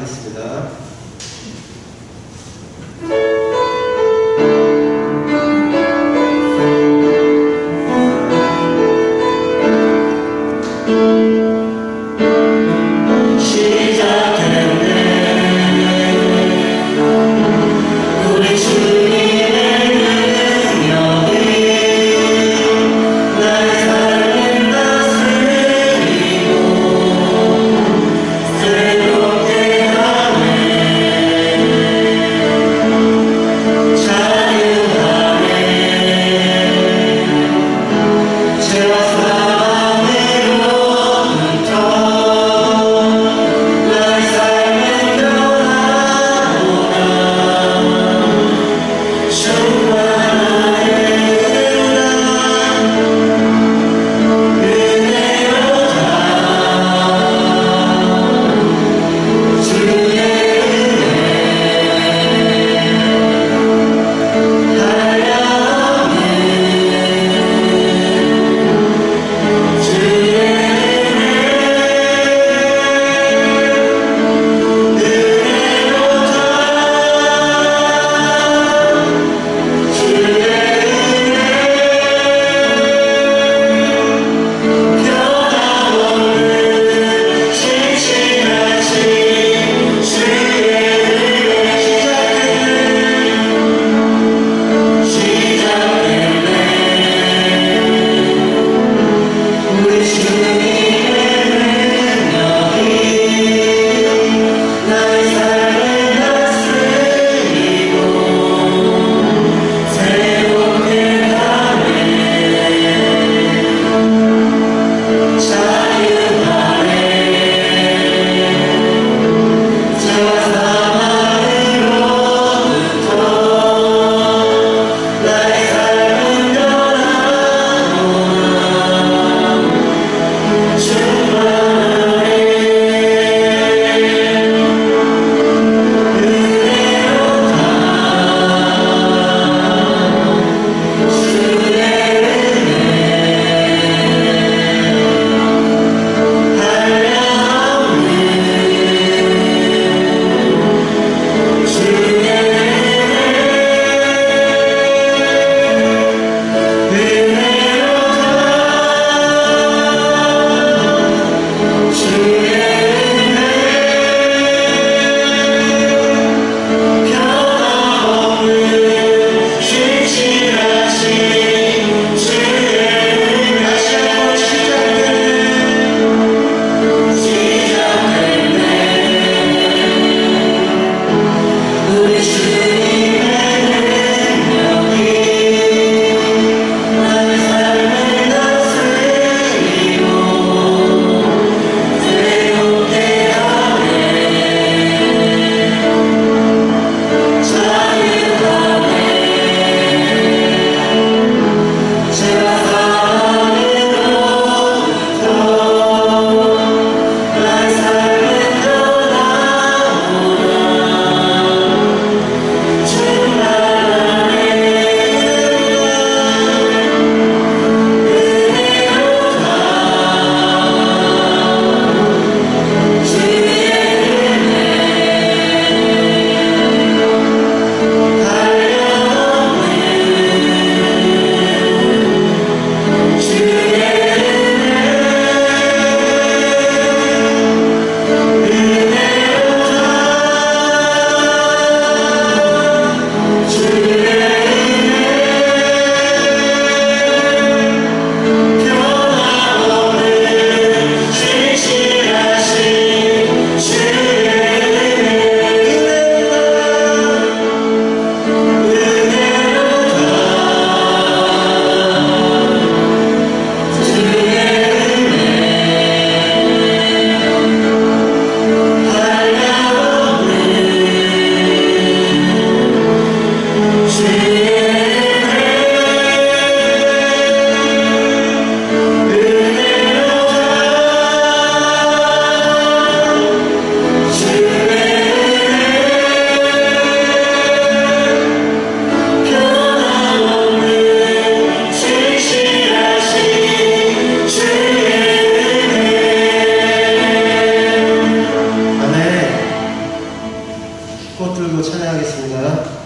하겠습니다. 꽃 들고 찬양하겠습니다.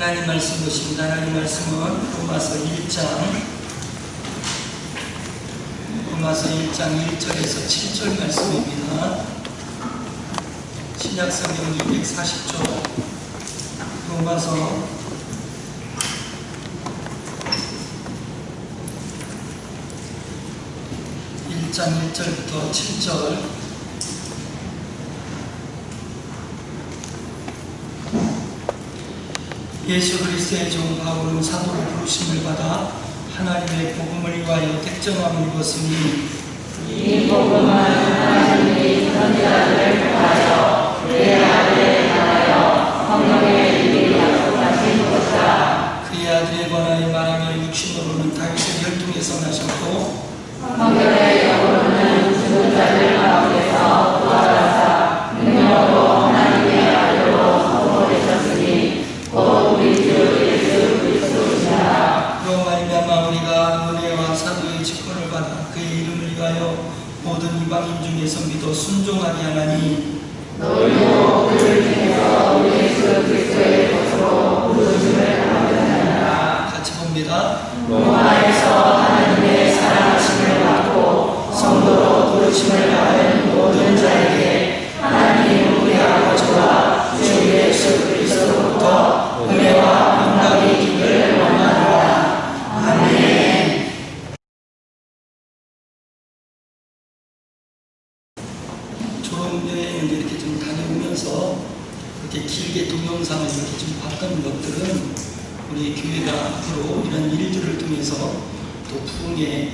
하나님 말씀 보십니다. 하나님 말씀은 로마서 1장 로마서 1장 1절에서 7절 말씀입니다. 신약성경 240조 로마서 1장 1절부터 7절. 예수 그리스도의 종 바울은 사도로 부르심을 받아 하나님의 복음을 위하여 택정함을 입었으니 이 복음은 하나님이 선지자들을 통하여 그의 아들에 관하여 성령의 입이 약속하신 것이라. 그의 아들에 관하여 말하며 육신으로는 다윗의 혈통에서 나셨고 성결의 영으로는 죽은 자들 가운데서 부활하사 능력으로 하나님의 아들로 선포되셨으니 곧 우리 주 예수 그리스도시라. 그로 말미암아 우리가 은혜와 사도의 직분을 받아 그의 이름을 위하여 모든 이방인 중에서 믿어 순종하게 하나니 너희도 그들 중에서 우리 예수 그리스도의 것으로 부르심을 받으셨느니라. 같이 봅니다. 로마에서 하나님의 사랑하심을 받고 성도로 부르심을 받은 모든 자에게 하나님 우리 아버지와 주 예수 그리스도로부터 은혜와 영광이 있기를 원하노라. 아멘. 졸업여행을 이렇게 좀 다녀오면서 이렇게 길게 동영상을 이렇게 좀 봤던 것들은 우리 교회가 앞으로 이런 일들을 통해서 또 부흥의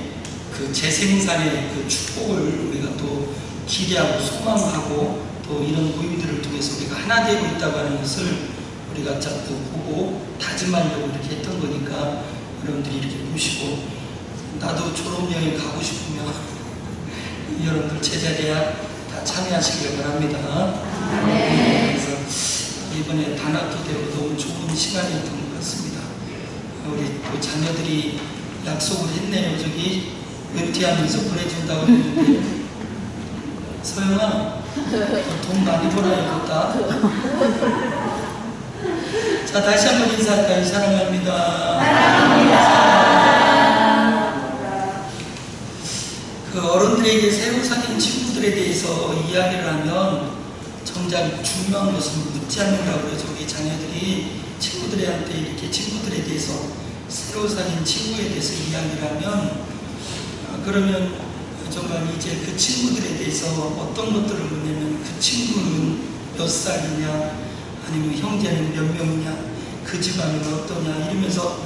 그 재생산의 그 축복을 우리가 또 기대하고 소망하고 또 이런 모임들을 통해서 우리가 하나 되고 있다고 하는 것을 우리가 자꾸 보고 다짐하려고 이렇게 했던 거니까 여러분들이 이렇게 보시고 나도 졸업여행 가고 싶으면 여러분들 제자리에 다 참여하시길 바랍니다. 그래서 이번에 다나토대로 너무 좋은 시간이었던 것 같습니다. 우리 또 자녀들이 약속을 했네요. 저기 은퇴하면서 보내준다고 했는데 서영아 돈 많이 벌어야겠다. 자, 다시 한번 인사할까요? 사랑합니다. 그 어른들에게 새로 사귄 친구들에 대해서 이야기를 하면 정작 중요한 것은 묻지 않는다고 그래서 우리 자녀들이 친구들한테 이렇게 친구들에 대해서 새로 사귄 친구에 대해서 이야기를 하면 그러면 정말 이제 그 친구들에 대해서 어떤 것들을 묻냐면 그 친구는 몇 살이냐 아니면 형제는 몇 명이냐 그 집안은 어떠냐 이러면서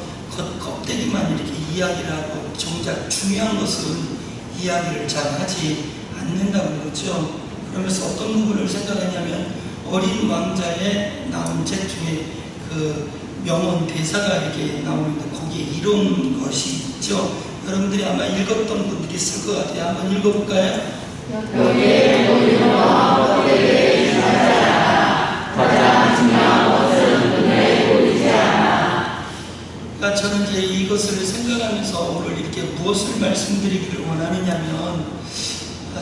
껍데기만 이렇게 이야기를 하고 정작 중요한 것은 이야기를 잘 하지 않는다고 그러죠. 그러면서 어떤 부분을 생각하냐면 어린 왕자에 나온 책 중에 그 명언 대사가 이렇게 나오는데 거기에 이런 것이 있죠. 여러분들이 아마 읽었던 분들이 있을 것 같아요. 한번 읽어볼까요? 여기에 보이는 것과 껍데기에 있는 가장 중요한 것은 눈에 보이지 않아. 그러니까 저는 이제 이것을 생각하면서 오늘 이렇게 무엇을 말씀드리기를 원하느냐면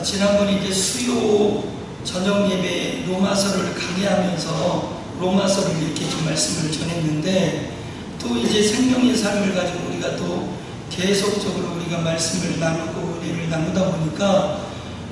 지난번에 이제 수요 저녁 예배 로마서를 강의하면서 로마서를 이렇게 좀 말씀을 전했는데 또 이제 생명의 삶을 가지고 우리가 또 계속적으로 우리가 말씀을 나누고 은혜를 나누다 보니까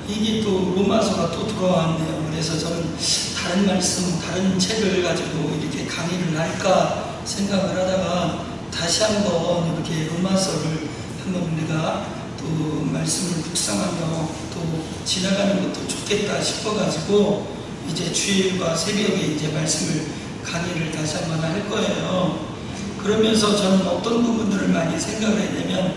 이게 또 로마서가 또 들어왔네요. 그래서 저는 다른 말씀, 다른 책을 가지고 이렇게 강의를 할까 생각을 하다가 다시 한번 이렇게 로마서를 한번 우리가 또 말씀을 묵상하며 또 지나가는 것도 좋겠다 싶어가지고 이제 주일과 새벽에 이제 말씀을 강의를 다시 한번 할 거예요. 그러면서 저는 어떤 부분들을 많이 생각을 했냐면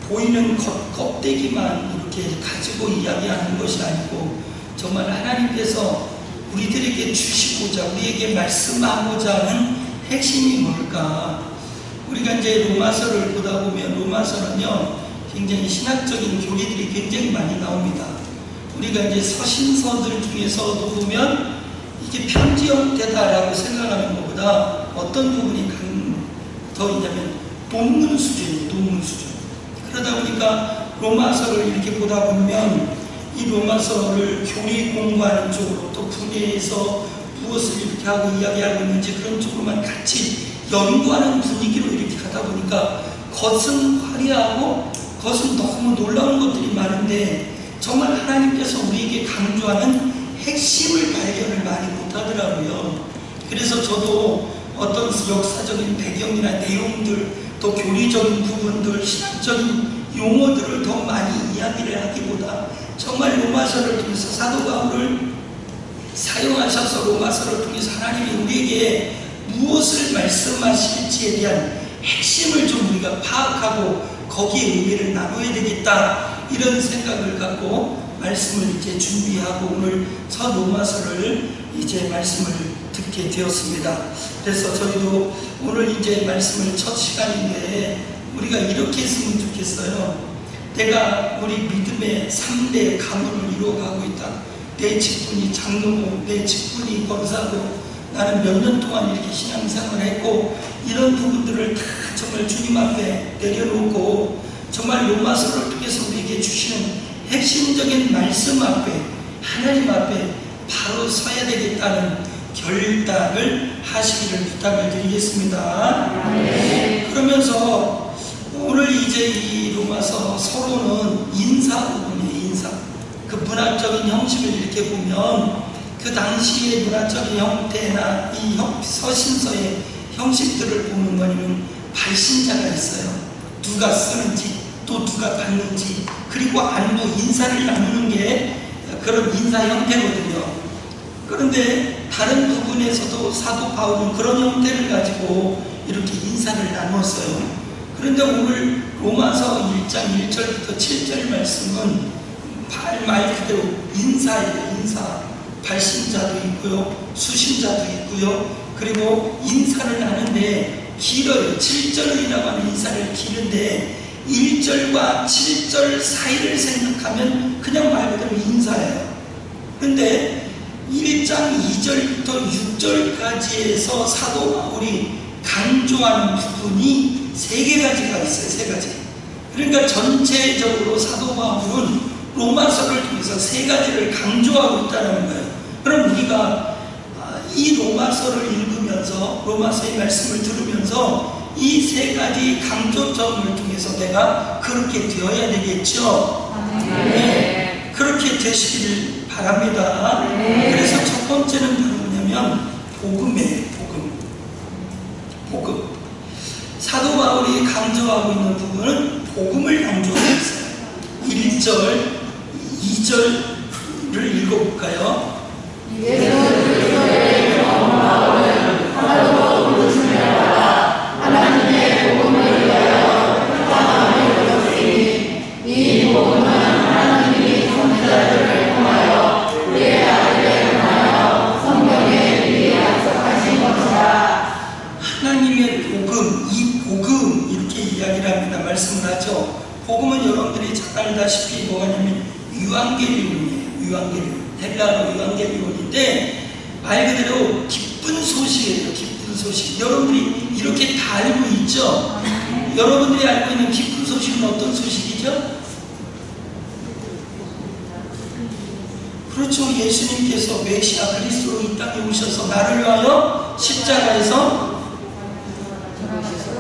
보이는 껍데기만 이렇게 가지고 이야기하는 것이 아니고 정말 하나님께서 우리들에게 주시고자 우리에게 말씀하고자 하는 핵심이 뭘까? 우리가 이제 로마서를 보다 보면 로마서는요 굉장히 신학적인 교리들이 굉장히 많이 나옵니다. 우리가 이제 서신서들 중에서도 보면 이게 편지 형태다라고 생각하는 것보다 어떤 부분이 더 있냐면 논문 수준이에요. 논문 수준. 그러다 보니까 로마서를 이렇게 보다 보면 이 로마서를 교리 공부하는 쪽으로 또 분야에서 무엇을 이렇게 하고 이야기하고 있는지 그런 쪽으로만 같이 연구하는 분위기로 이렇게 가다 보니까 겉은 화려하고 그것은 너무 놀라운 것들이 많은데 정말 하나님께서 우리에게 강조하는 핵심을 발견을 많이 못하더라고요. 그래서 저도 어떤 역사적인 배경이나 내용들, 또 교리적인 부분들, 신학적인 용어들을 더 많이 이야기를 하기보다 정말 로마서를 통해서 사도 바울을 사용하셔서 로마서를 통해서 하나님이 우리에게 무엇을 말씀하실지에 대한 핵심을 좀 우리가 파악하고 거기에 의미를 나눠야 되겠다, 이런 생각을 갖고 말씀을 이제 준비하고 오늘 서 로마서를 이제 말씀을 듣게 되었습니다. 그래서 저희도 오늘 이제 말씀을 첫 시간인데 우리가 이렇게 했으면 좋겠어요. 내가 우리 믿음의 3대 가문을 이루어가고 있다. 내 직분이 장로고 내 직분이 권사고 나는 몇 년 동안 이렇게 신앙생활을 했고 이런 부분들을 다 정말 주님 앞에 내려놓고 정말 로마서를 통해서 우리에게 주시는 핵심적인 말씀 앞에, 하나님 앞에 바로 서야 되겠다는 결단을 하시기를 부탁을 드리겠습니다. 네. 그러면서 오늘 이제 이 로마서 서로는 인사 부분이에요. 인사. 그 문학적인 형식을 이렇게 보면 그 당시의 문화적인 형태나 이 서신서의 형식들을 보는 거는 발신자가 있어요. 누가 쓰는지 또 누가 받는지, 그리고 안부 인사를 나누는 게 그런 인사 형태거든요. 그런데 다른 부분에서도 사도 바울은 그런 형태를 가지고 이렇게 인사를 나눴어요. 그런데 오늘 로마서 1장 1절부터 7절 말씀은 말 그대로 인사예요. 인사. 발신자도 있고요, 수신자도 있고요, 그리고 인사를 하는데 길어요. 7절이라고 하는 인사를 기는데 1절과 7절 사이를 생각하면 그냥 말 그대로 인사예요. 근데 1장 2절부터 6절까지에서 사도 바울이 강조하는 부분이 3가지가 있어요. 3가지. 그러니까 전체적으로 사도 바울은 로마서를 통해서 3가지를 강조하고 있다는 거예요. 그럼 우리가 이 로마서를 읽으면서 로마서의 말씀을 들으면서 이 3가지 강조점을 통해서 내가 그렇게 되어야 되겠죠. 네. 그렇게 되시기를 바랍니다. 네. 그래서 첫 번째는 바로 뭐냐면 복음이에요. 복음. 사도 바울이 강조하고 있는 부분은 복음을 강조하고 있어요. 1절, 2절을 읽어볼까요? 예수 그리스도의 영 바울은 하나도 부르심을 받아 하나님의 복음을 위하여 택함을 얻었으니 이 복음은 하나님이 선지자들을 통하여 그의 아들을 통하여 성경에 미리 약속하신 것이다. 하나님의 복음, 이 복음 이렇게 이야기를 합니다. 말씀을 하죠. 복음은 여러분들이 잘 알다시피 뭐냐면 유앙겔리온이에요. 유앙겔리온. 헬라어 유앙겔리온인데 말 그대로 기쁜 소식이에요. 기쁜 소식. 여러분들이 이렇게 다 알고 있죠? 여러분들이 알고 있는 기쁜 소식은 어떤 소식이죠? 그렇죠. 예수님께서 메시아 그리스도로 이 땅에 오셔서 나를 위하여 십자가에서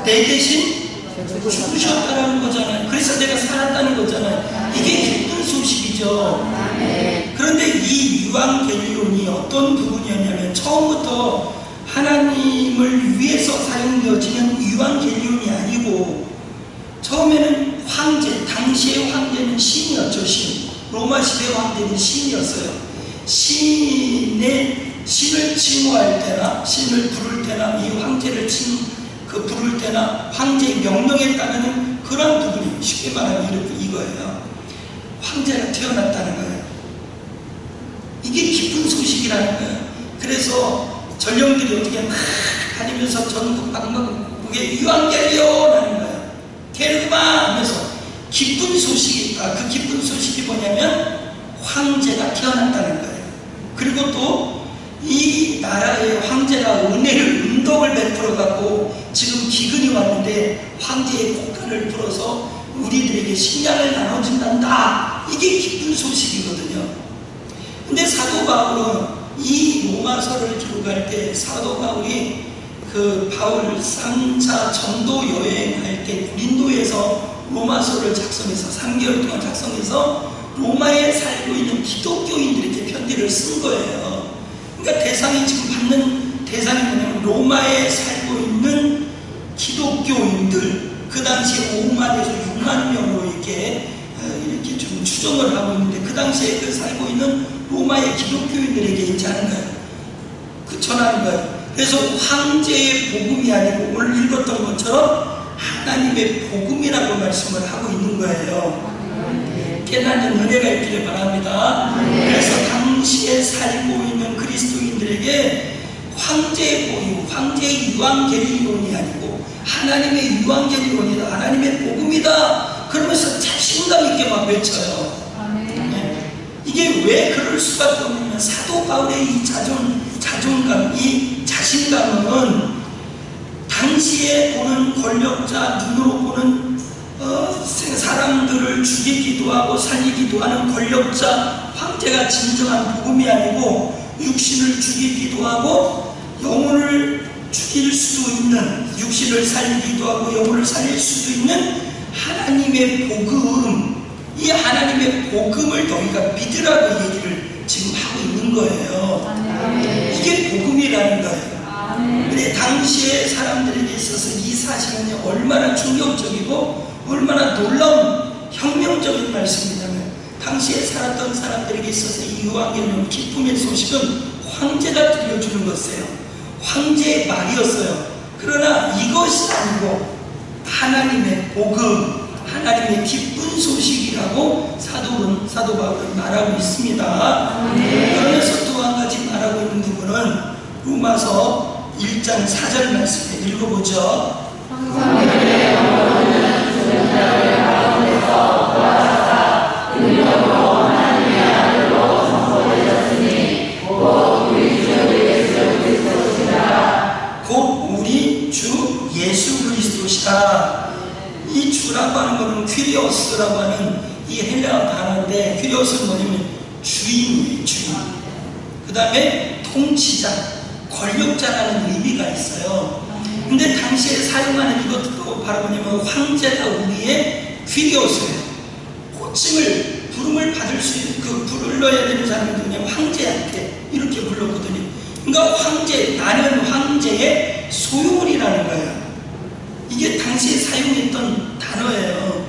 내 대신 죽으셨다는 거잖아요. 그래서 내가 살았다는 거잖아요. 이게 기쁜 소식이죠. 그런데 이 유앙겔리온이 어떤 부분이었냐면 처음부터 하나님을 위해서 사용되어지는 유앙겔리온이 아니고 처음에는 황제, 당시의 황제는 신이었죠. 신. 로마 시대 황제는 신이었어요. 신을 칭호할 때나 신을 부를 때나 이 황제를 부를 때나 황제의 명령에 따르는 그런 부분이 쉽게 말하면 이거예요. 황제가 태어났다는 거예요. 이게 기쁜 소식이라는 거예요. 그래서 전령들이 어떻게 막 다니면서 전국 방방국에 유앙겔리온 하는 거예요. 게르마 하면서 기쁜 소식이 있다. 그 기쁜 소식이 뭐냐면 황제가 태어났다는 거예요. 그리고 또 이 나라의 황제가 은덕을 베풀어 갖고 지금 기근이 왔는데 황제의 곡간을 풀어서 우리들에게 식량을 나눠준단다. 이게 기쁜 소식이거든요. 근데 사도 바울은 이 로마서를 기록할 때 사도 바울이 그 바울 3차 전도 여행할 때 고린도에서 로마서를 작성해서 3개월 동안 작성해서 로마에 살고 있는 기독교인들에게 편지를 쓴 거예요. 그러니까 대상이 지금 받는 대상이 뭐냐면 로마에 살고 있는 기독교인들, 그 당시에 5만에서 6만 명으로 이렇게 좀 추정을 하고 있는데, 그 당시에 그 살고 있는 로마의 기독교인들에게 이제 하는 거예요. 그 전하는 거예요. 그래서 황제의 복음이 아니고 오늘 읽었던 것처럼 하나님의 복음이라고 말씀을 하고 있는 거예요. 깨닫는 은혜가 있기를 바랍니다. 그래서 당시에 살고 있는 그리스도인들에게 황제의 복음, 황제의 유앙겔리온이 아니고 하나님의 유앙겔리온이다, 하나님의 복음이다, 그러면서 자신감 있게 막 외쳐요. 네. 이게 왜 그럴 수밖에 없냐면 사도 바울의 이 자존감, 이 자신감은 당시에 보는 권력자, 눈으로 보는 사람들을 죽이기도 하고 살리기도 하는 권력자, 황제가 진정한 복음이 아니고 육신을 죽이기도 하고 영혼을 죽일 수도 있는, 육신을 살리기도 하고 영혼을 살릴 수도 있는 하나님의 복음, 이 하나님의 복음을 너희가 믿으라고 얘기를 지금 하고 있는 거예요. 이게 복음이라는 거예요. 근데 당시에 사람들에게 있어서 이 사실은 얼마나 충격적이고 얼마나 놀라운 혁명적인 말씀이냐면, 당시에 살았던 사람들에게 있어서 이 유앙겔리온 기쁨의 소식은 황제가 들려주는 것이에요. 황제의 말이었어요. 그러나 이것이 아니고 하나님의 복음, 하나님의 기쁜 소식이라고 사도 바울은 말하고 있습니다. 그러면서 또 한 가지 말하고 있는 부분은 로마서 1장 4절 말씀에 읽어보죠. 곧 우리 주 예수 그리스도시다. 이 주라고 하는 것은 퀴리오스라고 하는 이 헬라어 단어인데, 퀴리오스는 뭐냐면 주인이에요, 주인. 그 다음에 통치자, 권력자라는 의미가 있어요. 근데 당시에 사용하는 이것도 바로 뭐냐면 황제가 우리의 퀴리오스예요. 호칭을, 부름을 받을 수 있는, 그 불러야 되는 사람이 누구냐면 황제한테 이렇게 불렀거든요. 그러니까 황제, 나는 황제의 소유물이라는 거예요. 이게 당시에 사용했던 단어예요.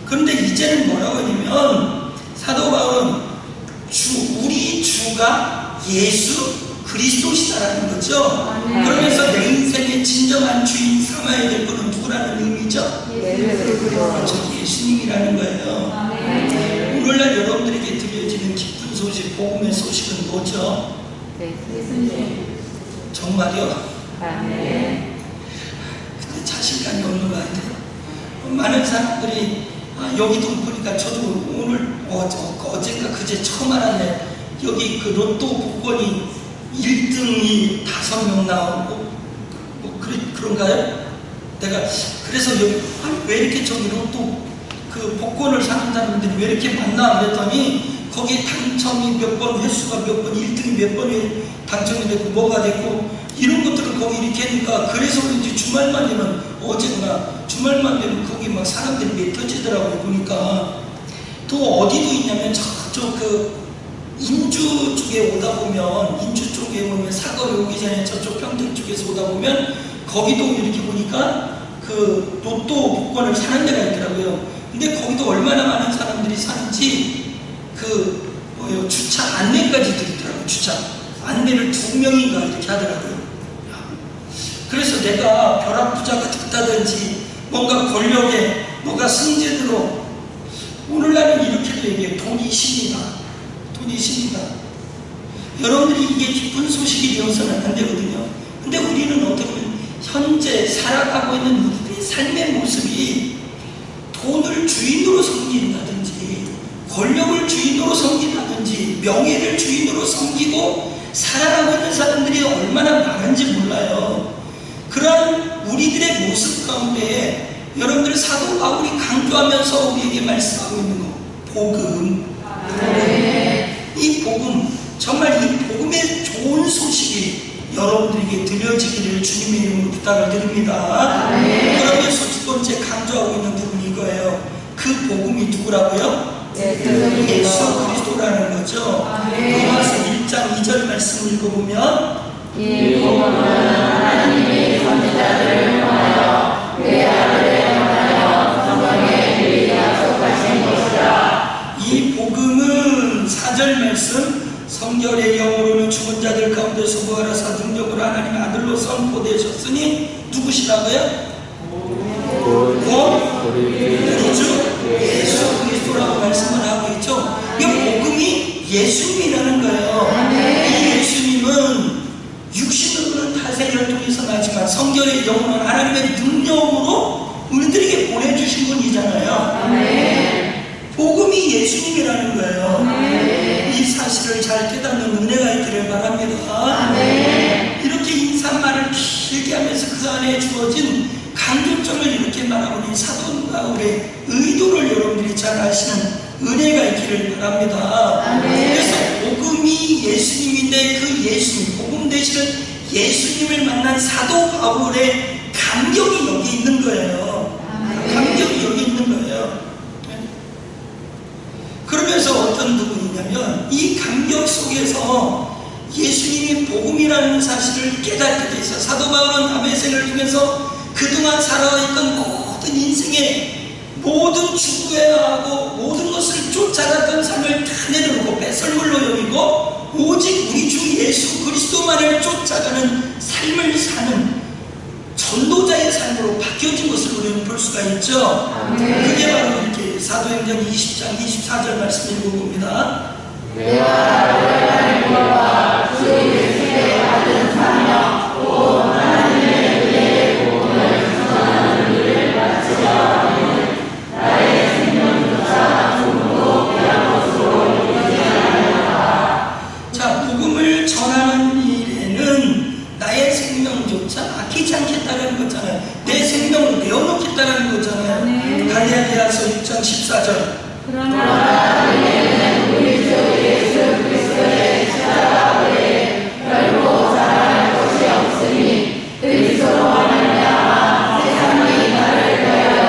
그런데 이제는 뭐라고 하냐면 사도 바울은 우리 주가 예수 그리스도시다라는 거죠. 그러면서 내 인생의 진정한 주인 삼아야 될 분은 누구라는 의미죠? 그렇죠, 예수님이라는 거예요. 오늘날 여러분들에게 들려지는 기쁜 소식, 복음의 소식은 뭐죠? 정말요? 근데 자신감이 없는 것 같아요. 많은 사람들이 여기도 보니까 저도 오늘 어젠가 그제 처음 알았네. 여기 그 로또 복권이 1등이 5명 나오고 뭐 그런가요? 내가 그래서 여기 왜 이렇게 저기 로또 그 복권을 사는 사람들이 왜 이렇게 많나 그랬더니 거기 당첨이 몇 번, 횟수가 몇 번, 1등이 몇 번이 당첨이 됐고 뭐가 됐고 이런 것들을 거기 이렇게 하니까, 그래서 그런지 주말만 되면, 어제구나, 주말만 되면 거기 막 사람들이 맺혀지더라고요. 보니까 또 어디도 있냐면 저쪽 그 인주 쪽에 오다 보면, 인주 쪽에 오면 사거리 오기 전에 저쪽 평택 쪽에서 오다 보면 거기도 이렇게 보니까 그 로또 복권을 사는 데가 있더라고요. 근데 거기도 얼마나 많은 사람들이 사는지 그 주차 안내까지 드리더라고요. 주차 안내를 2명인가 이렇게 하더라고요. 그래서 내가 벼락부자가 됐다든지 뭔가 권력에 뭐가 승진으로, 오늘날은 이렇게도 얘기해요. 돈이 신이다. 돈이 신이다. 여러분들이 이게 기쁜 소식이 되어서는 안 되거든요. 근데 우리는 어떻게 보면 현재 살아가고 있는 우리의 삶의 모습이 돈을 주인으로 섬긴다든지 권력을 주인으로 섬긴다든지 명예를 주인으로 섬기고 살아가고 있는 사람들이 얼마나 많은지 몰라요. 그런 우리들의 모습 가운데 여러분들 사도 바울이 강조하면서 우리에게 말씀하고 있는 거, 복음. 이 복음, 정말 이 복음의 좋은 소식이 여러분들에게 들려지기를 주님의 이름으로 부탁을 드립니다. 그러면서 두 번째 강조하고 있는 부분이 이거예요. 그 복음이 누구라고요? 예수 그리스도라는 거죠. 로마서 1장 2절 말씀 읽어보면 이 복음은 하나님이 선지자들을 통하여 그의 아들에 관하여 성경에 미리 약속하신 것이라. 이 복음은 4절 말씀 성결의 영으로는 죽은 자들 가운데서 부활하사 능력으로 하나님 아들로 선포되셨으니 누구시라고요? 우리 주 예수 그리스도라고 말씀을 하고 있죠. 이 복음이 예수님이라는 거예요. 이 예수님은 육신으로는 타세를 통해서 나지만 성결의 영으로는 하나님의 능력으로 우리들에게 보내주신 분이잖아요. 복음이 예수님이라는 거예요. 이 사실을 잘 깨닫는 은혜가 있기를 바랍니다. 이렇게 인사말을 길게 하면서 그 안에 주어진 강조점을 이렇게 말하고 있는 사도 바울의 의도를 여러분들이 잘 아시는 은혜가 있기를 바랍니다. 그래서 복음이 예수님인데 그 예수님, 복음 되시는 예수님을 만난 사도 바울의 감격이 여기 있는 거예요. 감격이 여기 있는 거예요. 그러면서 어떤 부분이냐면 이 감격 속에서 예수님이 복음이라는 사실을 깨닫게 돼 있어요. 사도 바울은 남의 생을 통해서 그동안 살아있던 모든 인생의 모든 추구해하고 모든 것을 쫓아갔던 삶을 다 내려놓고 배설물로 여기고 오직 우리 주 예수 그리스도만을 쫓아가는 삶을 사는 전도자의 삶으로 바뀌어진 것을 우리는 볼 수가 있죠. 그게 바로 이렇게 사도행전 20장 24절 말씀 읽어봅니다. 내가 너를 하나님과 주 예수의 받은 사명 곧 하나님의 은혜의 복음을 전하는 일을 마치려 하는 나의 생명조차 조금도 귀한 것으로 여기지 않으리라. 자, 복음을 전하는 일에는 나의 생명조차 아끼지 않겠다는 거잖아요. 내 생명을 내어놓겠다는 거잖아요. 갈라디아서 6장 14절. 그러나 우리는 우리 주 예수 그리스도의 십자가 외에 결코 자랑할 것이 없으니 그리스도로 말미암아 세상이 나를 대하여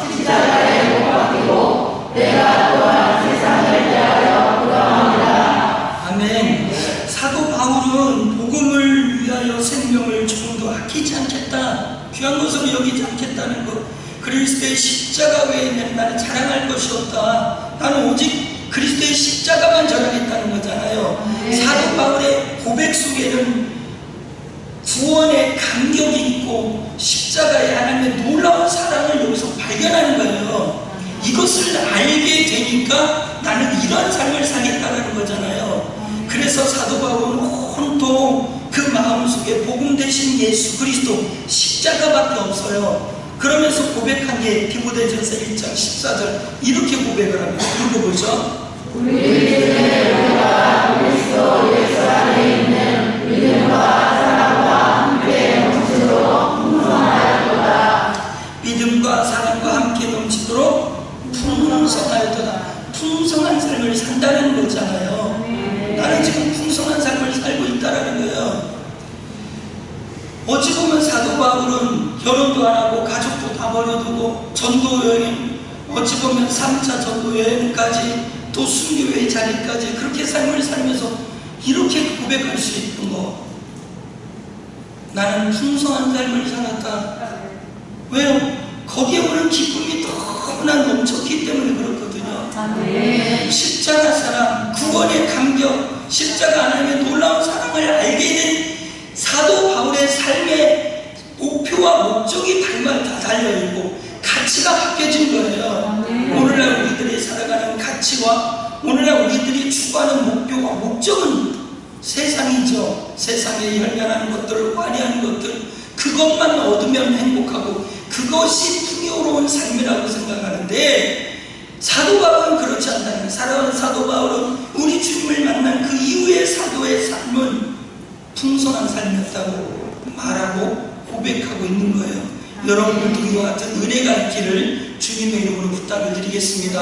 십자가에 못 박히고 내가 또한 세상을 대하여 부담합니다. 아멘. 사도 바울은 복음을 위하여 생명을 조금도 아끼지 않겠다, 귀한 것으로 여기지 않겠다는 것, 그리스도의 십자가 외에는 나는 자랑할 것이 없다, 나는 오직 그리스도의 십자가만 전하겠다는 거잖아요. 사도 바울의 고백 속에는 구원의 감격이 있고 십자가의 하나님의 놀라운 사랑을 여기서 발견하는 거예요. 이것을 알게 되니까 나는 이런 삶을 살겠다는 거잖아요. 그래서 사도 바울은 온통 그 마음속에 복음 되신 예수 그리스도 십자가밖에 없어요. 그러면서 고백한 게 디모데전서 1장 14절 이렇게 고백을 합니다. 읽어보죠. 우리 주의 우리가 그리스도 예수 안에 있는 믿음과 사랑과 함께 넘치도록 풍성하였도다. 믿음과 사랑과 함께 넘치도록 풍성하였도다. 풍성한 삶을 산다는 거잖아요. 나는 지금 풍성한 삶을 살고 있다는 거예요. 어찌 보면 사도 바울은 결혼도 안 하고 가족도 다 버려두고 전도 여행, 어찌 보면 3차 전도 여행까지 또 순교의 자리까지 그렇게 삶을 살면서 이렇게 고백할 수 있는 거, 나는 풍성한 삶을 살았다. 왜요? 거기에 오는 기쁨이 너무나 넘쳤기 때문에 그렇거든요. 십자가 사랑, 구원의 감격, 십자가 하나님의 놀라운 사랑을 알게 된 사도 바울의 삶의 목표와 목적이 다 달려있고 가치가 바뀌어진 거예요. 오늘날 우리들이 살아가는 가치와 오늘날 우리들이 추구하는 목표와 목적은 세상이죠. 세상에 열면하는 것들, 화려한 것들, 그것만 얻으면 행복하고 그것이 풍요로운 삶이라고 생각하는데, 사도 바울은 그렇지 않다는 거예요. 살아가는 사도 바울은 우리 주님을 만난 그 이후의 사도의 삶은 풍성한 삶이었다고 말하고 고백하고 있는 거예요. 여러분들도 이와 같은 은혜가 있기를 주님의 이름으로 부탁을 드리겠습니다.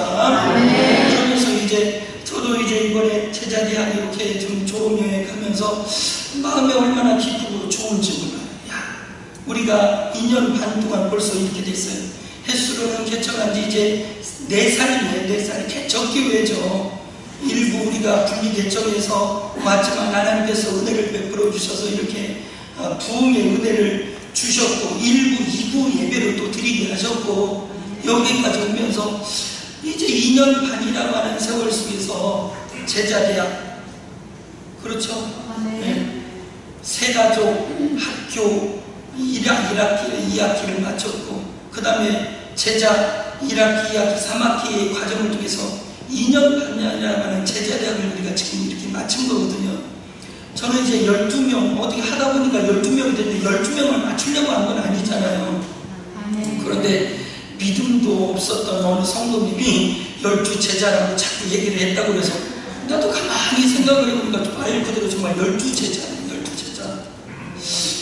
그러면서 저도 이번에 제자대학 이렇게 좀 졸업여행 가면서 마음이 얼마나 기쁘고 좋은지 몰라요. 야, 우리가 2년 반 동안 벌써 이렇게 됐어요. 횟수로는 개척한 지 이제 4살이에요. 4살 개척교회죠. 일부 우리가 분리 개척해서 왔지만 하나님께서 은혜를 베풀어 주셔서 이렇게 부흥의 은혜를 주셨고, 일부 2부 예배를 또 드리게 하셨고, 여기까지 오면서 이제 2년 반이라고 하는 세월 속에서 제자대학, 그렇죠? 네. 세가족 학교 2학기를 마쳤고, 그 다음에 제자 1학기, 2학기, 3학기의 과정을 통해서 2년 반이라고 하는 제자대학을 우리가 지금 이렇게 마친 거거든요. 저는 이제 12명, 어떻게 하다 보니까 12명이 됐는데 12명을 맞추려고 한 건 아니잖아요. 그런데 믿음도 없었던 어느 성도님이 12제자라고 자꾸 얘기를 했다고 해서 나도 가만히 생각을 해보니까 말 그대로 정말 12제자예요. 12제자.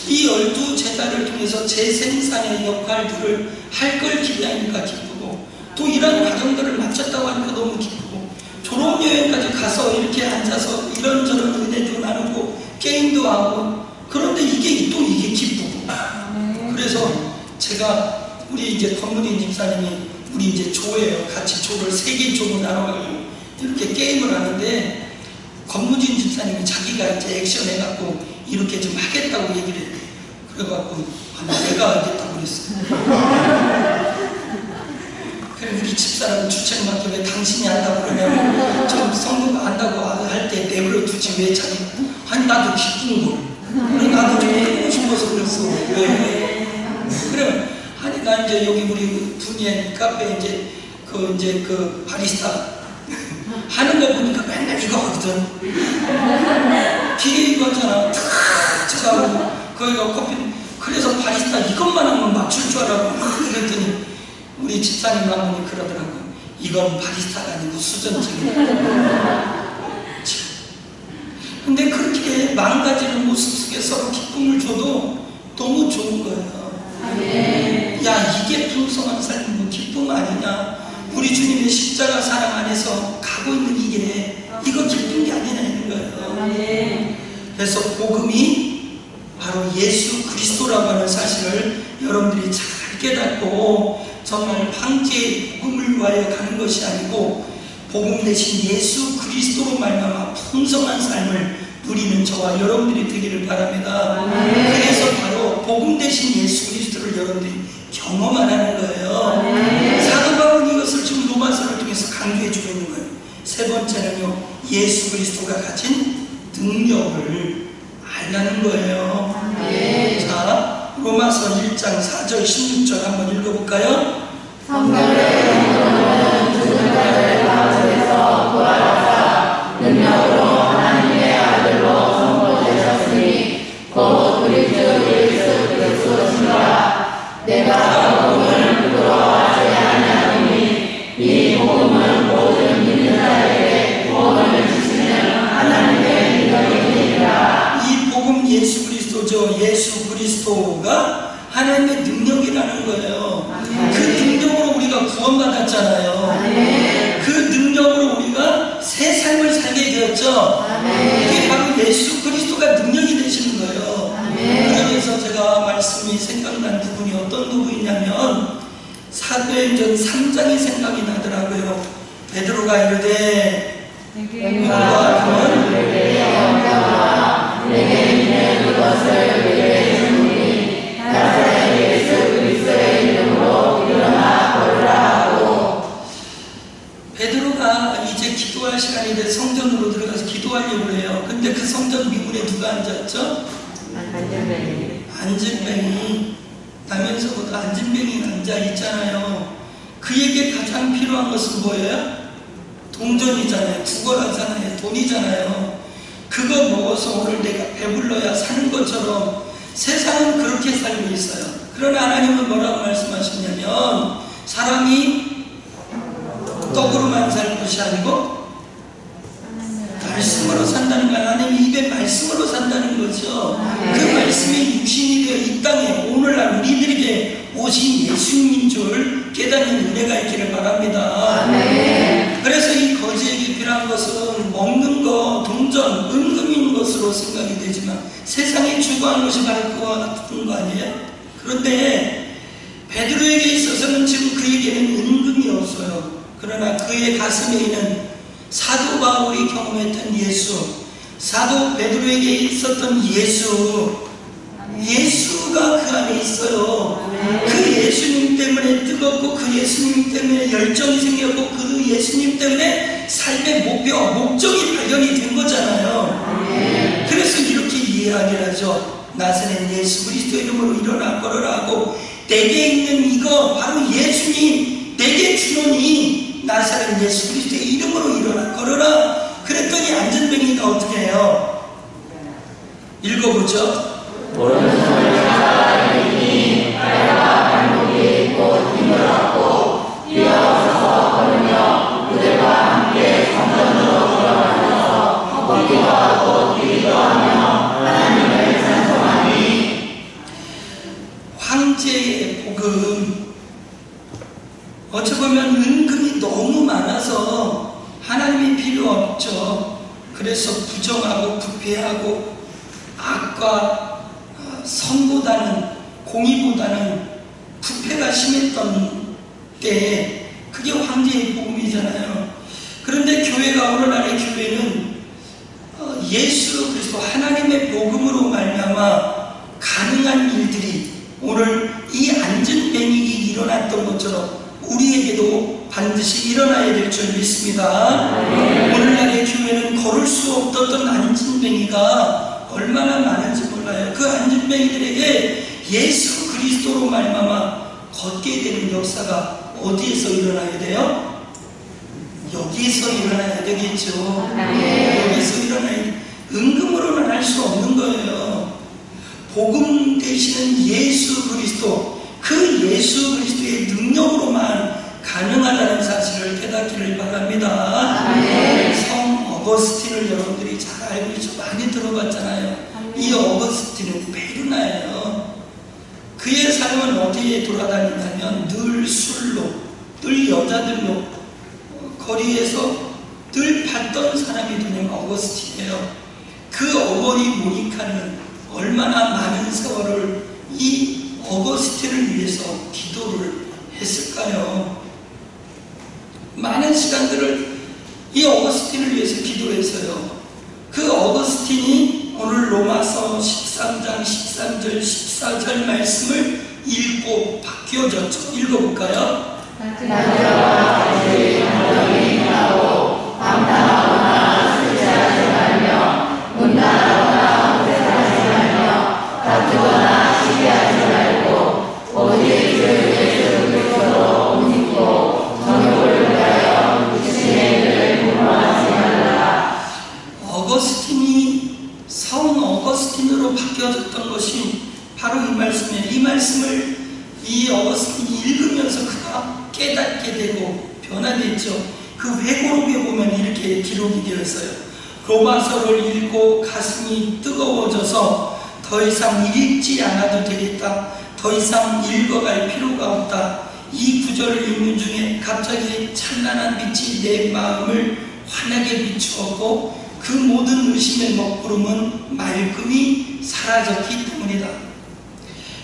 이 12제자를 통해서 재생산의 역할들을 할 걸 기대하니까 기쁘고, 또 이런 과정들을 마쳤다고 하니까 너무 기쁘고, 졸업여행까지 가서 이렇게 앉아서 이런저런 은혜도 나누고 게임도 하고, 그런데 이게 기쁘고. 그래서 제가 우리 이제 권문인 집사님이 우리 이제 조예요. 같이 조를 3개 조로 나눠가지고 이렇게 게임을 하는데, 권문진 집사님이 자기가 이제 액션 해갖고 이렇게 좀 하겠다고 얘기를 해요. 그래갖고 내가 하겠다고 그랬어요. 그래, 우리 집사람은 주책 맡겨 왜 당신이 한다고 그러냐면, 좀 성도가 한다고 할 때 내버려 두지 왜 자기, 아니 나도 기쁜 걸, 그래 나도 좀 하고 싶어서 그랬어. 왜? 그래, 아니 나 이제 여기 우리 분이엔 카페 이제 그 바리스타 하는 거 보니까 맨날 이거 하거든. 기계 이거 하잖아. 제가 거기가 커피, 그래서 바리스타 이것만 하면 맞출 줄 알아. 그랬더니 우리 집사님 한 분이 그러더라고요. 이건 바리스타가 아니고 수전증이야. 근데 그렇게 망가지는 모습 속에 서로 기쁨을 줘도 너무 좋은 거예요. 야, 이게 풍성한 삶은 기쁨 아니냐? 우리 주님의 십자가 사랑 안에서 가고 있는 이거 기쁜 게 아니냐 있는 거예요. 그래서 복음이 바로 예수 그리스도라고 하는 사실을 여러분들이 잘 깨닫고, 정말 황제의 복음을 위하여 가는 것이 아니고 복음 대신 예수 그리스도로 말미암아 풍성한 삶을 누리는 저와 여러분들이 되기를 바랍니다. 그래서 바로 복음 대신 예수 그리스도를 여러분들이 경험하라는 거예요. 사도 바울은 이것을 지금 로마서를 통해서 강조해주고 있는 거예요. 세 번째는요, 예수 그리스도가 가진 능력을 알라는 거예요. 자, 로마서 1장 4절 16절 한번 읽어볼까요? 성령의 영으로는 죽은 자를 가운데서 부활하사 능력으로 하나님의 아들로 선포되셨으니 곧 우리 주 예수 그리스도시라. 내가 복음을 부끄러워하지 아니하노니 이 복음은 모든 믿는 자에게 구원을 주시는 하나님의 능력이니라. 이 복음 예수 그리스도죠. 예수 그리스도가 하나님의 능력이라는 거예요. 그 능력으로 우리가 구원받았잖아요. 그 능력으로 우리가 새 삶을 살게 되었죠. 이게 바로 예수 그리스도가 능력이 되시는 거예요. 그래서 제가 말씀이 생각난 부분이 어떤 부분이냐면, 사도행전 3장이 생각이 나더라고요. 베드로가 이르되 누가 하면 내게 있는 그것을 내게 주니 나사렛 예수 그리스도의 이름으로 일어나 걸으라 하고. 베드로가 이제 기도할 시간이 돼 성전으로 들어가서 기도하려고 해요. 근데 그 성전 미문에 누가 앉았죠? 안진뱅이. 나면서부터 안진뱅이 앉아 있잖아요. 그에게 가장 필요한 것은 뭐예요? 동전이잖아요. 구걸하잖아요. 돈이잖아요. 그거 먹어서 오늘 내가 배불러야 사는 것처럼 세상은 그렇게 살고 있어요. 그러나 하나님은 뭐라고 말씀하셨냐면, 사람이 떡으로만 살 것이 아니고 말씀으로 산다는 거예요. 하나님 입에 말씀으로 산다는 거죠. 그 말씀이 육신이 되어 이 땅에 오늘날 우리들에게 오신 예수님인 줄 깨닫는 은혜가 있기를 바랍니다. 그래서 이 거지에게 필요한 것은 먹는 거, 동전, 은금인 것으로 생각이 되지만 세상에 추구하는 것이 바로 그와 같은 거 아니에요? 그런데 베드로에게 있어서는 지금 그에게는 은금이 없어요. 그러나 그의 가슴에 있는 사도 바울이 경험했던 예수, 사도 베드로에게 있었던 예수가 그 안에 있어요. 그 예수님 때문에 뜨겁고 그 예수님 때문에 열정이 생겼고 그 예수님 때문에 삶의 목적이 발견이 된 거잖아요. 그래서 이렇게 이야기를 하죠. 나사렛 예수 그리스도 이름으로 일어나 걸어라 하고, 내게 있는 이거 바로 예수님 내게 주노니 나사렛 예수 그리스도의 이름으로 일어나 걸어라. 그랬더니 안전뱅이가 어떻게 해요? 읽어보죠. 오른손을 잡아내니 발과 발목이 곧 힘을 얻고 뛰어서서 걸으며 그들과 함께 성전으로 들어가면서 걷기도 하고 뛰기도 하며 하나님을 찬송하니. 황제의 복음, 어찌 보면 은금이 너무 많아서 하나님이 필요 없죠. 그래서 부정하고 부패하고 악과 선보다는, 공의보다는 부패가 심했던 때에 그게 황제의 복음이잖아요. 그런데 교회가, 오늘날의 교회는 예수 그리스도 하나님의 복음으로 말미암아 가능한 일들이 오늘 이 안전뱅이가 일어났던 것처럼 우리에게도 반드시 일어나야 될 줄 믿습니다. 오늘날의 교회는 걸을 수 없었던 안전뱅이가 얼마나 많은지 몰라요. 그 안전뱅이들에게 예수 그리스도로 말미암아 걷게 되는 역사가 어디에서 일어나야 돼요? 여기에서 일어나야 되겠죠. 여기서 일어나야 돼. 은금으로는 할 수 없는 거예요. 복음 되시는 예수 그리스도, 그 예수 그리스도의 능력으로만 가능하다는 사실을 깨닫기를 바랍니다. 성 어거스틴을 여러분들이 잘 알고 있죠. 많이 들어봤잖아요. 이 어거스틴은 베르나예요. 그의 삶은 어디에 돌아다니냐면 늘 술로, 늘 여자들로, 거리에서 늘 봤던 사람이 누구냐면 어거스틴이에요. 그 어머니 모니카는 얼마나 많은 세월을 이 어거스틴을 위해서 기도를 했을까요? 많은 시간들을 이 어거스틴을 위해서 기도했어요. 그 어거스틴이 오늘 로마서 13장 13절 14절 말씀을 읽고 바뀌어졌죠. 읽어볼까요? 낮과 같이 감정이 나고 방탕하거나 술취하지 말며 문단하거나 호색하지 말며 다투거나 시기하지 말고 오직 주 예수 그리스도로 옷 입고 정욕을 위하여 육신의 일을 분노하지 말라. 어거스틴이 성 어거스틴으로 바뀌어졌던 것이 바로 이 말씀이에요. 이 말씀을 이 어거스틴이 읽으면서 그가 깨닫게 되고 변화됐죠. 그 회고록에 보면 이렇게 기록이 되어 있어요. 로마서를 읽고 가슴이 뜨거워져서 더 이상 읽지 않아도 되겠다. 더 이상 읽어갈 필요가 없다. 이 구절을 읽는 중에 갑자기 찬란한 빛이 내 마음을 환하게 비추었고 그 모든 의심의 먹구름은 말끔히 사라졌기 때문이다.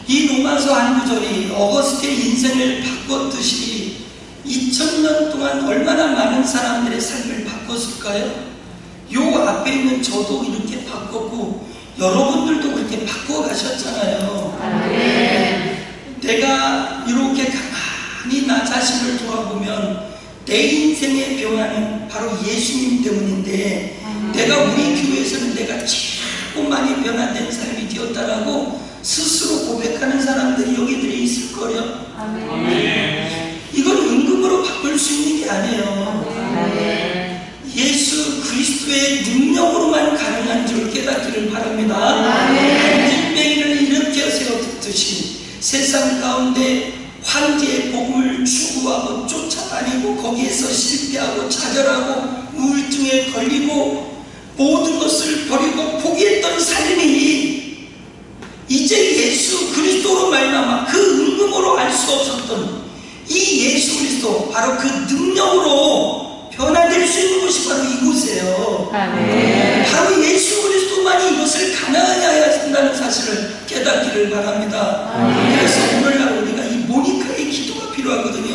이 로마서 한 구절이 어거스틴의 인생을 바꿨듯이 2000년 동안 얼마나 많은 사람들의 삶을 바꿨을까요? 요 앞에 있는 저도 이렇게 바꿨고 여러분들도 그렇게 바꿔가셨잖아요. 내가 이렇게 가만히 나 자신을 돌아보면 내 인생의 변화는 바로 예수님 때문인데 내가 우리 교회에서는 내가 최고 많이 변화된 삶이 되었다라고 스스로 고백하는 사람들이 여기들이 있을 거예요. 이건 은금으로 바꿀 수 있는 게 아니에요. 예수 그리스도의 능력으로만 가능한 줄 깨닫기를 바랍니다. 안전뱅이를 일으켜 세웠듯이 세상 가운데 황제의 복음을 추구하고 쫓아다니고 거기에서 실패하고 좌절하고 우울증에 걸리고 모든 것을 버리고 포기했던 삶이 이제 예수 그리스도로 말미암아 그 은금으로 알 수 없었던 이 예수 그리스도, 바로 그 능력으로 변화될 수 있는 곳이 바로 이곳이에요. 바로 예수 그리스도만이 이것을 가능하게 하야 한다는 사실을 깨닫기를 바랍니다. 그래서 오늘날 우리가 이 모니카 하나님께 기도가 필요하거든요.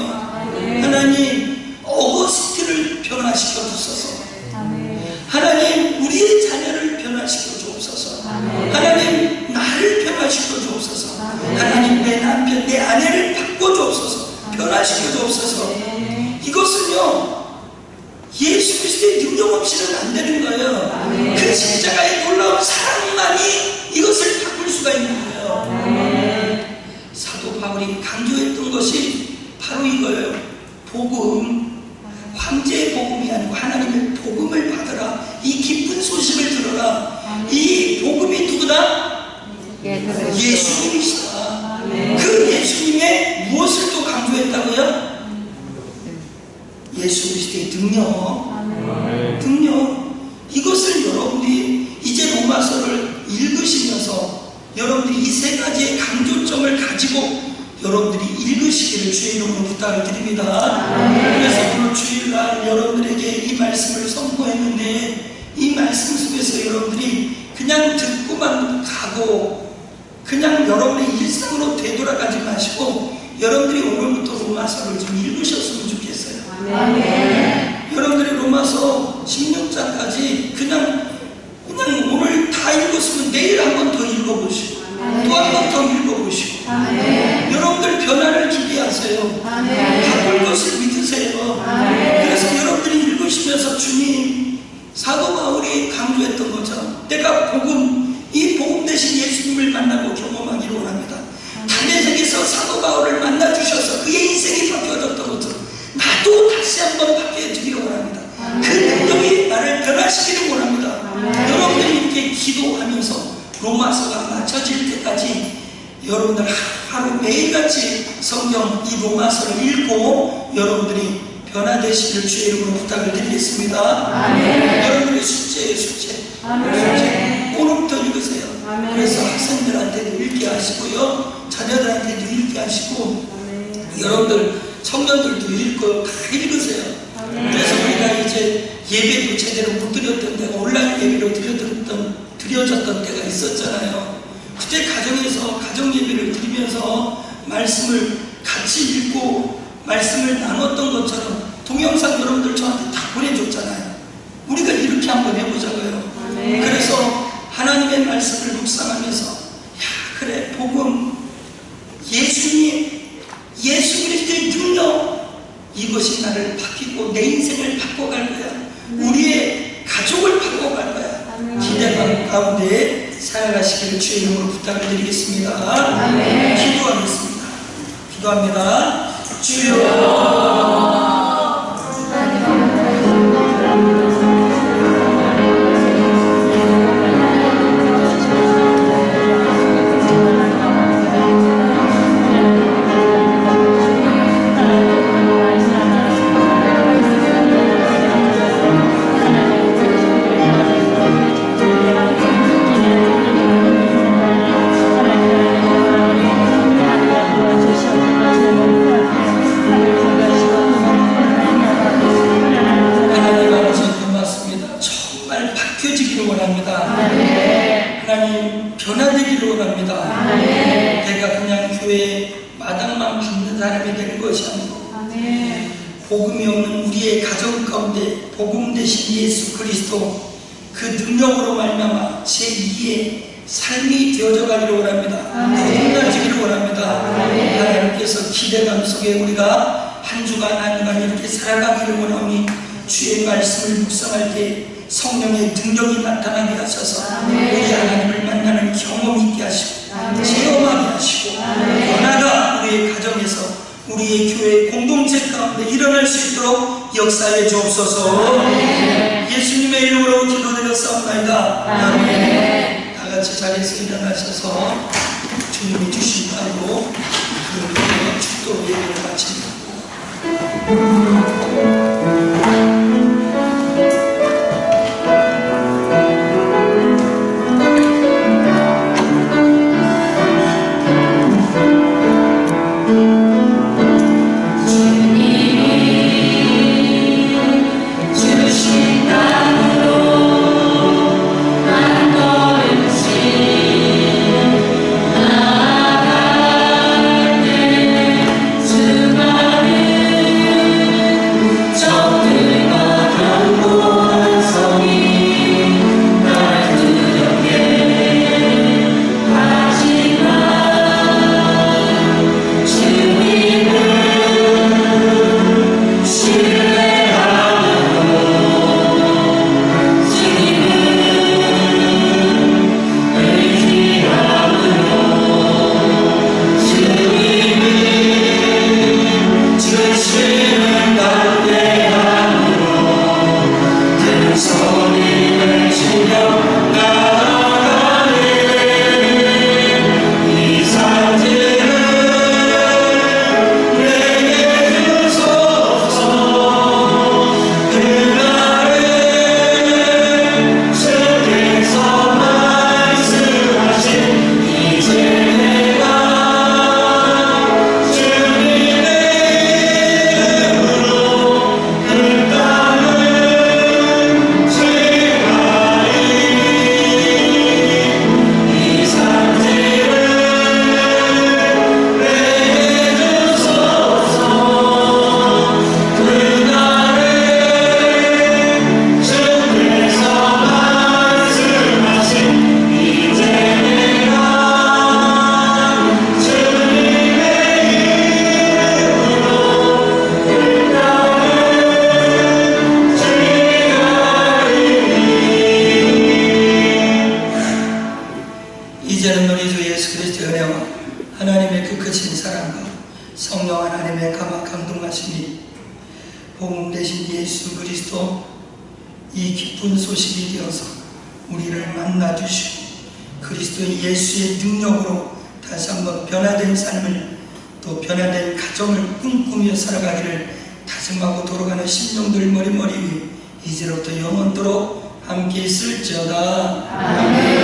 하나님, 어거스틴을 변화시켜 주소서. 하나님, 우리의 자녀를 변화시켜 주옵소서. 하나님, 나를 변화시켜 주옵소서. 하나님, 내 남편, 내 아내를 바꿔 주옵소서. 변화시켜 주옵소서. 이것은요, 예수 그리스도의 능력 없이는 안 되는 거예요. 그 십자가의 놀라운 사랑만이 이것을 바꿀 수가 있는 거예요. 사도 바울이 강조했던 것이 바로 이거예요. 복음, 황제의 복음이 아니고 하나님의 복음을 받으라. 이 기쁜 소식을 들어라. 이 복음이 누구다? 예수님이시다. 그 예수님의 무엇을 또 강조했다고요? 예수 그리스도의 능력. 이것을 여러분들이 이제 로마서를 읽으시면서 여러분들이 이 세 가지의 강조점을 가지고 여러분들이 읽으시기를 주의 이름으로 부탁을 드립니다. 그래서 오늘 주일날 여러분들에게 이 말씀을 선포했는데, 이 말씀 속에서 여러분들이 그냥 듣고만 가고 그냥 여러분의 일상으로 되돌아가지 마시고 여러분들이 오늘부터 로마서를 좀 읽으셨으면 좋겠어요. 여러분들이 로마서 16장까지 그냥 오늘 다 읽었으면 내일 한 번 더 읽어보시고 또 한 번 더 읽어보시고 여러분들 변화를 기대하세요. 바꿀 것을 믿으세요. 그래서 여러분들이 읽으시면서 주님, 사도 바울이 강조했던 것처럼 내가 이 복음 대신 예수님을 만나고 경험하기를 원합니다. 담에색에서 사도 바울을 만나주셔서 그의 인생이 바뀌어졌던 것처럼 나도 다시 한번 바뀌어지기를 원합니다. 그 능력이 나를 변화시키기를 원합니다. 여러분들이 이렇게 기도하면서 로마서가 맞춰질 때까지 여러분들 하루 매일같이 성경 이 로마서를 읽고 여러분들이 변화되시기를 주의 이름으로 부탁을 드리겠습니다. 여러분들의 숙제. 오늘부터 읽으세요. 그래서 학생들한테도 읽게 하시고요, 자녀들한테도 읽게 하시고, 여러분들 청년들도 읽고 다 읽으세요. 그래서 우리가 이제 예배도 제대로 못 드렸던 때가 온라인 예배로 드려졌던 때가 있었잖아요. 그때 가정에서 가정 예배를 드리면서 말씀을 같이 읽고 말씀을 나눴던 것처럼 동영상 여러분들 저한테 다 보내줬잖아요. 우리가 이렇게 한번 해보자고요. 그래서 하나님의 말씀을 묵상하면서 그래, 복음, 예수님, 예수 그리스도의 능력, 이것이 나를 바뀌고 내 인생을 바꿔갈 거야. 우리의 가족을 바꿔갈 거야. 기대감 가운데 살아가시기를 주의 이름으로 부탁을 드리겠습니다. 기도하겠습니다. 기도합니다. 주여, 복음이 없는 우리의 가정 가운데 복음 대신 예수 그리스도 그 능력으로 말미암아 제2의 삶이 되어져 가기를 원합니다. 거듭나지기를 원합니다. 하나님께서 기대감 속에 우리가 한 주간 이렇게 살아가기를 원하오니 주의 말씀을 묵상할 때 성령의 능력이 나타나게 하셔서 우리 하나님을 만나는 경험이 있게 하시고 체험하게 하시고 변화가 우리의 가정에서 우리의 교회 공동체 가운데 일어날 수 있도록 역사해 주옵소서. 예수님의 이름으로 기도드렸사옵나이다. 아멘. 다 같이 자리에서 일어나셔서 주님이 주신 바로 그 축도 예배를 마칩니다. 주 이 기쁜 소식이 되어서 우리를 만나 주시고 그리스도 예수의 능력으로 다시 한번 변화된 삶을 또 변화된 가정을 꿈꾸며 살아가기를 다짐하고 돌아가는 심령들 머리머리 위에 이제로부터 영원토록 함께 있을지어다. 아멘.